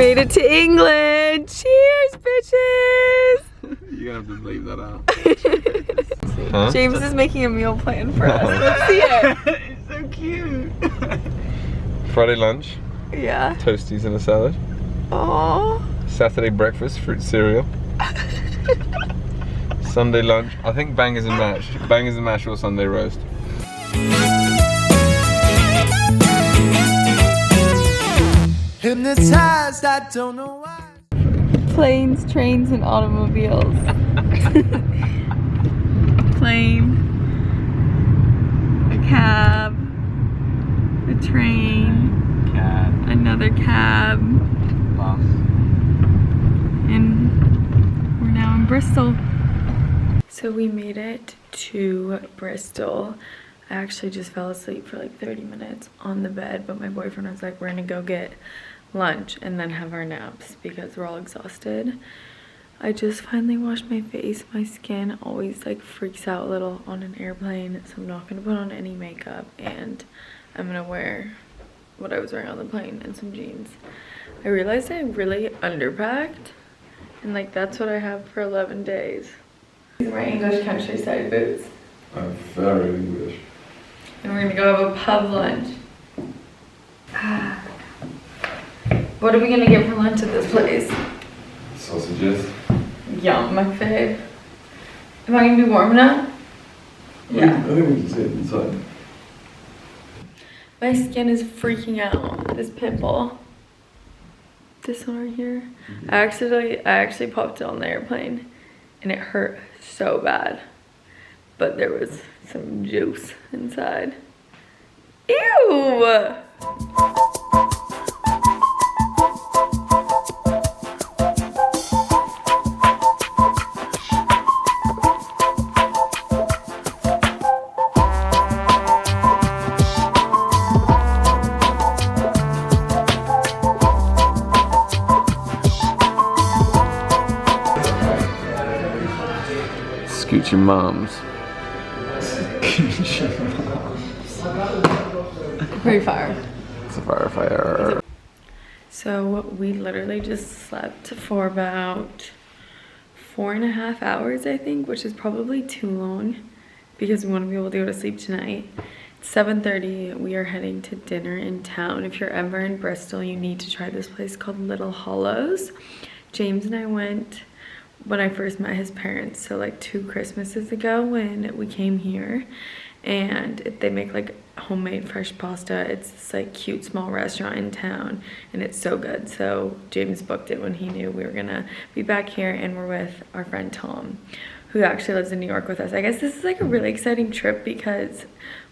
made it to England. Cheers, bitches. You're gonna have to bleep that out. Huh? James is making a meal plan for us. Let's see it. It's so cute. Friday lunch. Yeah. Toasties and a salad. Aww. Saturday breakfast, fruit cereal. Sunday lunch, I think bangers and mash. Bangers and mash or Sunday roast. Hypnotized, I don't know why. Planes, trains, and automobiles. Plane, a cab, a train, Cab. another cab, Bus. and we're now in Bristol. So we made it to Bristol. I actually just fell asleep for like 30 minutes on the bed, but my boyfriend was like, we're gonna go get lunch and then have our naps because we're all exhausted. I just finally washed my face. My skin always like freaks out a little on an airplane, so I'm not gonna put on any makeup and I'm gonna wear what I was wearing on the plane and some jeans. I realized I really underpacked and like that's what I have for 11 days. These are my English countryside boots. I'm very English. And we're gonna go have a pub lunch. What are we gonna get for lunch at this place? Sausages. Yum, McFadin. Am I gonna be warm enough? Yeah. I think we can sit inside. My skin is freaking out. This pimple. This one right here. I actually popped it on the airplane and it hurt so bad. But there was some juice inside. Ew! Scoot your moms. Pretty fire. It's a firefighter. So we literally just slept for about 4.5 hours, I think, which is probably too long because we want to be able to go to sleep tonight. It's 7:30. We are heading to dinner in town. If you're ever in Bristol, you need to try this place called Little Hollows. James and I went when I first met his parents, so like 2 Christmases ago when we came here, and they make like homemade fresh pasta. It's this like cute small restaurant in town and it's so good. So James booked it when he knew we were gonna be back here, and we're with our friend Tom, who actually lives in New York with us. I guess this is like a really exciting trip because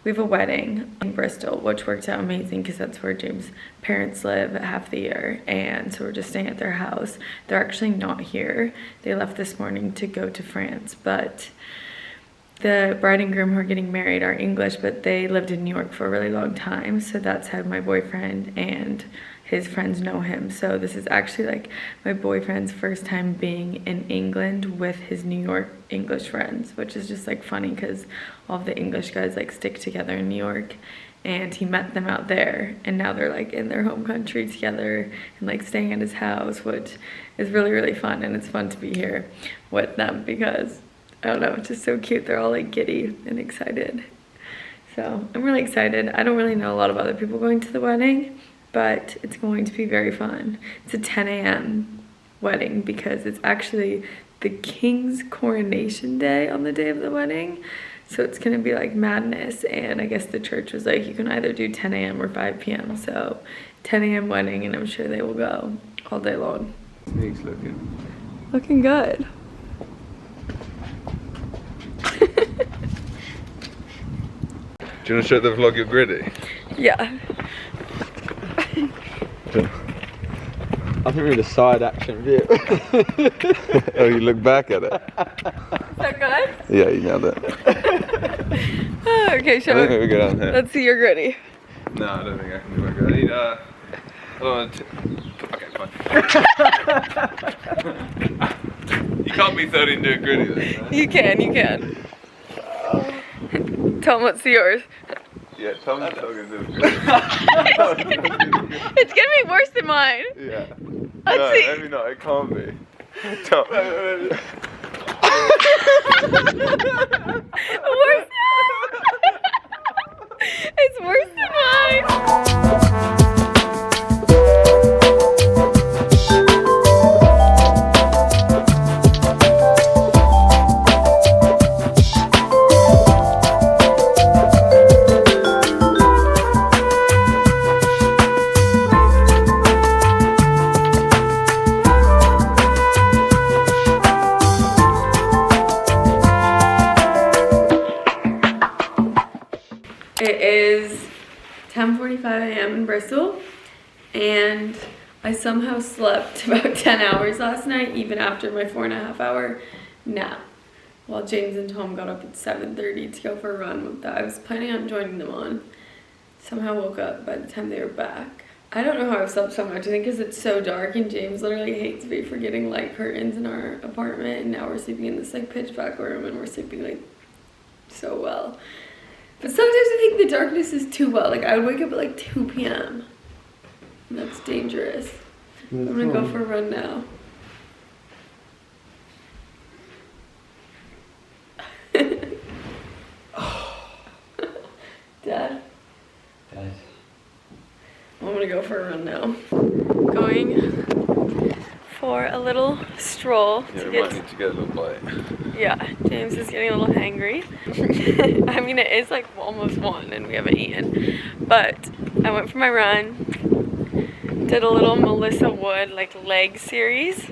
we have a wedding in Bristol, which worked out amazing because that's where James' parents live half the year. And so we're just staying at their house. They're actually not here. They left this morning to go to France, but the bride and groom who are getting married are English, but they lived in New York for a really long time. So that's how my boyfriend and his friends know him. So this is actually like my boyfriend's first time being in England with his New York English friends, which is just like funny because all of the English guys like stick together in New York, and he met them out there and now they're like in their home country together and like staying at his house, which is really, really fun. And it's fun to be here with them because I don't know, it's just so cute. They're all like giddy and excited. So I'm really excited. I don't really know a lot of other people going to the wedding, but it's going to be very fun. It's a 10 a.m. wedding because it's actually the king's coronation day on the day of the wedding. So it's gonna be like madness, and I guess the church was like, you can either do 10 a.m. or 5 p.m. So 10 a.m. wedding, and I'm sure they will go all day long. Sneaks looking. Looking good. Do you want to show the vlog your gritty? Yeah. I think we need a side action view. Oh, you look back at it. Is that good? Yeah, you nailed it. Oh, okay, show I think we go down here. Let's see your gritty. No, I don't think I can do that. I need I don't want to. Okay, fine. You can't be 30 and do a gritty then, right? You can. Tell them what's yours. Yeah, tell me to do a gritty. It's gonna be worse than mine. Yeah. No, see. maybe not. It can't be. Don't. Worse. It's worse than mine. It is 10:45 a.m. in Bristol, and I somehow slept about 10 hours last night, even after my 4.5-hour nap, while James and Tom got up at 7:30 to go for a run that I was planning on joining them on. Somehow woke up by the time they were back. I don't know how I've slept so much. I think because it's so dark, and James literally hates me for getting light curtains in our apartment, and now we're sleeping in this like pitch black room, and we're sleeping like so well. But sometimes I think the darkness is too well. Like, I would wake up at like 2 p.m. And that's dangerous. I'm gonna go for a run now. Dad? Dad. I'm gonna go for a run now. Going for a little stroll Yeah, to we might get... need to get a little bite. Yeah, James is getting a little hangry. I mean, it is like almost 1 and we haven't eaten. But I went for my run, did a little Melissa Wood like leg series.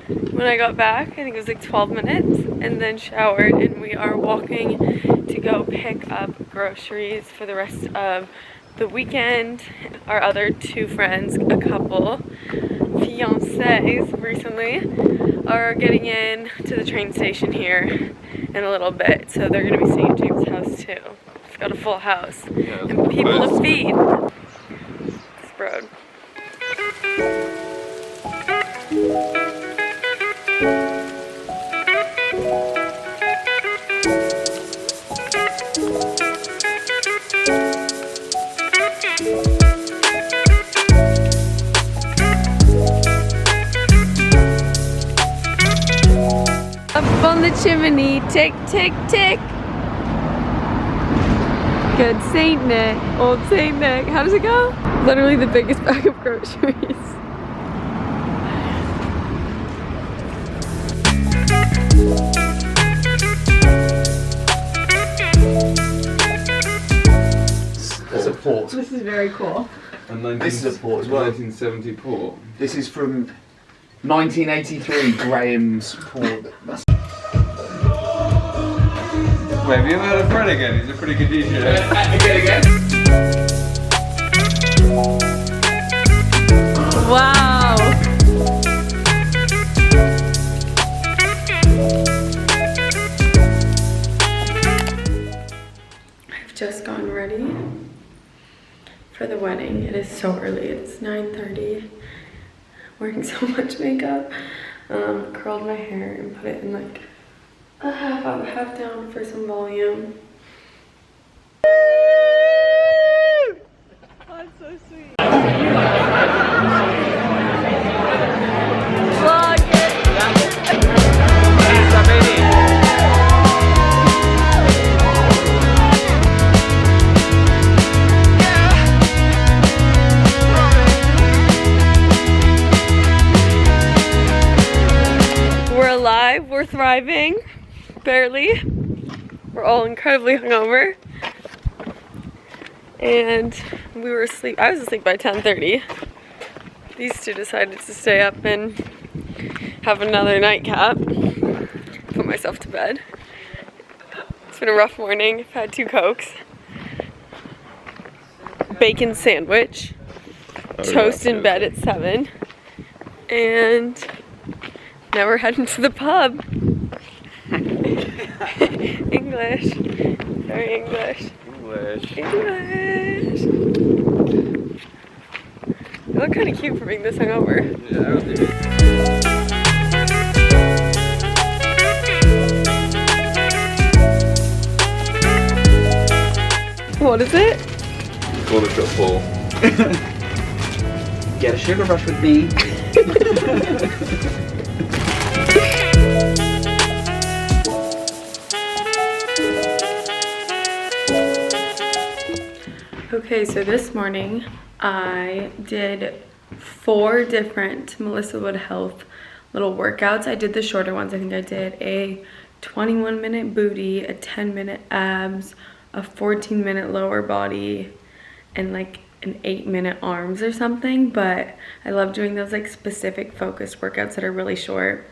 When I got back, I think it was like 12 minutes, and then showered, and we are walking to go pick up groceries for the rest of the weekend. Our other 2 friends, a couple, fiancés recently, are getting in to the train station here in a little bit, so they're gonna be staying at James' house too. We've got a full house Yeah, and people to feed. This road. Up on the chimney, tick, tick, tick. Good Saint Nick, old Saint Nick. How does it go? Literally the biggest bag of groceries. That's a port. This is very cool. And This is a port as well. 1970 port. This is from 1983, Graham's port. That's Wait, have you ever heard of Fred again? He's a pretty good DJ. again. Wow. I've just gotten ready for the wedding. It is so early. It's 9:30. Wearing so much makeup. Curled my hair and put it in like a half up, half down for some volume. That's so sweet. Vlog it. We're alive, we're thriving, barely. We're all incredibly hungover. And we were asleep, I was asleep by 10:30. These 2 decided to stay up and have another nightcap. Put myself to bed. It's been a rough morning. I've had 2 Cokes. Bacon sandwich. Toast in bed at 7. And now we're heading to the pub. English. Very English. English. You look kind of cute for being this hungover. What is it? Quarter shot ball. Get a sugar rush with me. Okay, so this morning I did 4 different Melissa Wood Health little workouts. I did the shorter ones. I think I did a 21-minute booty, a 10-minute abs, a 14-minute lower body, and like an 8-minute arms or something. But I love doing those like specific focused workouts that are really short.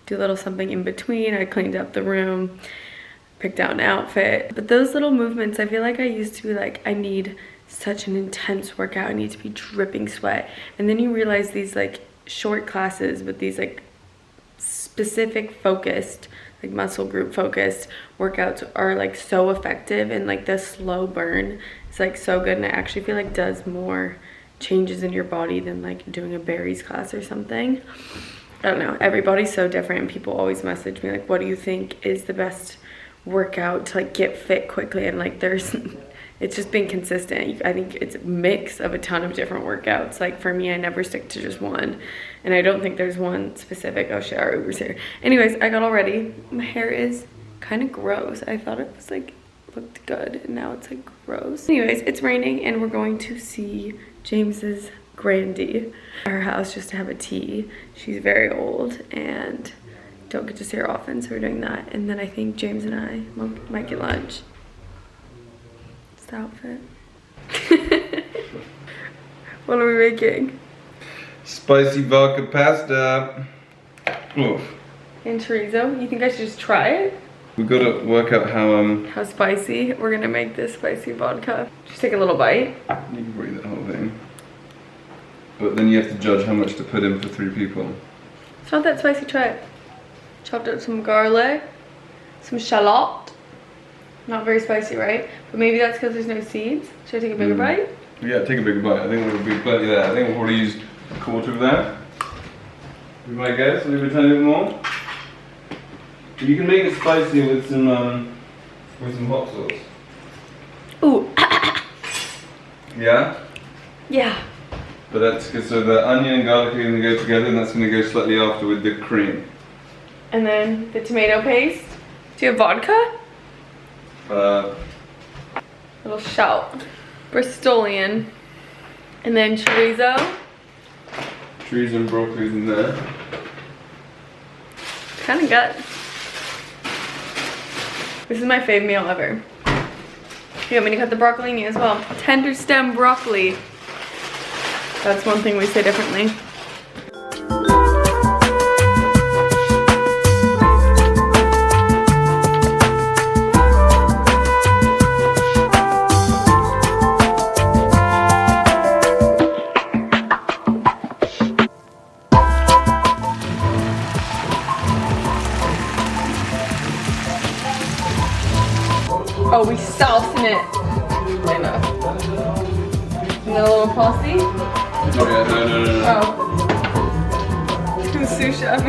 Do a little something in between. I cleaned up the room, picked out an outfit. But those little movements, I feel like I used to be like, I need such an intense workout. I need to be dripping sweat. And then you realize these like short classes with these like specific focused, like muscle group focused workouts are like so effective, and like the slow burn is like so good, and I actually feel like does more changes in your body than like doing a berries class or something. I don't know, everybody's so different, and people always message me like, what do you think is the best workout to like get fit quickly? And like there's it's just been consistent. I think it's a mix of a ton of different workouts. Like for me, I never stick to just one, and I don't think there's one specific. Oh shit, our Uber's here. Anyways, I got all ready. My hair is kind of gross. I thought it was like looked good, and now it's like gross. Anyways, it's raining and we're going to see James's Grandy at her house just to have a tea. She's very old and don't get to see her often, so we're doing that. And then I think James and I might get lunch. It's the outfit. What are we making? Spicy vodka pasta. Oof. And chorizo. You think I should just try it? We've got to work out How spicy we're gonna make this spicy vodka. Just take a little bite. you can breathe the whole thing. But then you have to judge how much to put in for 3 people. It's not that spicy, try it. Chopped up some garlic, some shallot. Not very spicy, right? But maybe that's because there's no seeds. Should I take a bigger bite? Yeah, take a bigger bite. I think we'll be plenty there. I think we'll probably use a quarter of that. You might guess, maybe a tiny bit more. You can make it spicy with some hot sauce. Ooh. Yeah? Yeah. But that's good. So the onion and garlic are going to go together, and that's going to go slightly after with the cream. And then the tomato paste. Do you have vodka? Little shout. Bristolian. And then chorizo. Trees and broccoli's in there. Kind of gut. This is my fave meal ever. You want me to cut the broccolini as well? Tender stem broccoli. That's one thing we say differently. Oh, we saucing it. And a little parsley. Oh yeah, no. Oh. Sous chef.